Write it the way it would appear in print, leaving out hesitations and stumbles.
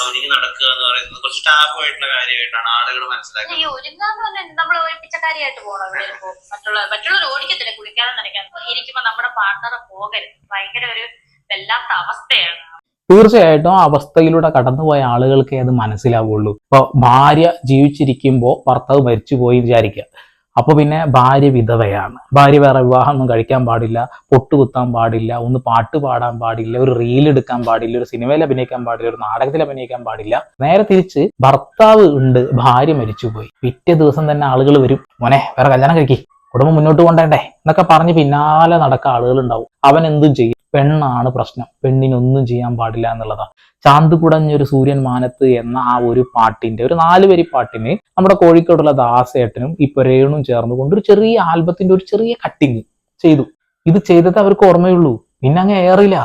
ഒരുങ്ങി നടക്കുക എന്ന് പറയുന്നത് കുറച്ച് ടാബുമായിട്ടുള്ള കാര്യമായിട്ടാണ് ആളുകൾ മനസ്സിലാക്കുന്നത്. ഈ ഒരുങ്ങാന്ന് പറഞ്ഞാൽ നമ്മൾ ഒരു പിച്ചക്കാരിയായിട്ട് പോകണം. ഇവിടെ മറ്റുള്ളവർ ഓടിക്കത്തില്ല കുളിക്കാതെ നനയ്ക്കാൻ ഇരിക്കുമ്പോ നമ്മുടെ പാർട്ണറെ പോകരുത്. ഭയങ്കര ഒരു വല്ലാത്ത അവസ്ഥയാണ്. തീർച്ചയായിട്ടും ആ അവസ്ഥയിലൂടെ കടന്നുപോയ ആളുകൾക്ക് അത് മനസ്സിലാവുള്ളൂ. ഇപ്പൊ ഭാര്യ ജീവിച്ചിരിക്കുമ്പോൾ ഭർത്താവ് മരിച്ചുപോയി വിചാരിക്കുക, അപ്പൊ പിന്നെ ഭാര്യ വിധവയാണ്. ഭാര്യ വേറെ വിവാഹമൊന്നും കഴിക്കാൻ പാടില്ല, പൊട്ടുകുത്താൻ പാടില്ല, ഒന്ന് പാട്ട് പാടാൻ പാടില്ല, ഒരു റീൽ എടുക്കാൻ പാടില്ല, ഒരു സിനിമയിൽ അഭിനയിക്കാൻ പാടില്ല, ഒരു നാടകത്തിൽ അഭിനയിക്കാൻ പാടില്ല. നേരെ തിരിച്ച് ഭർത്താവ് ഉണ്ട്, ഭാര്യ മരിച്ചുപോയി, പിറ്റേ ദിവസം തന്നെ ആളുകൾ വരും, മോനെ വേറെ കല്യാണം കഴിക്കി, കുടുംബം മുന്നോട്ട് കൊണ്ടേ എന്നൊക്കെ പറഞ്ഞ് പിന്നാലെ നടക്കാൻ ആളുകൾ ഉണ്ടാവും. അവൻ എന്തും ചെയ്യും. പെണ്ണാണ് പ്രശ്നം, പെണ്ണിനൊന്നും ചെയ്യാൻ പാടില്ല എന്നുള്ളതാണ്. ചാന്ത് കുടഞ്ഞൊരു സൂര്യൻ മാനത്ത് എന്ന ആ ഒരു പാട്ടിന്റെ ഒരു 4 വരി പാട്ടിന് നമ്മുടെ കോഴിക്കോടുള്ള ദാസേട്ടനും ഇപ്പൊ രേണും ചേർന്നുകൊണ്ട് ഒരു ചെറിയ ആൽബത്തിന്റെ ഒരു ചെറിയ കട്ടിങ് ചെയ്തു. ഇത് ചെയ്തത് അവർക്ക് ഓർമ്മയുള്ളൂ, പിന്നെ അങ്ങ് ഏറില്ല.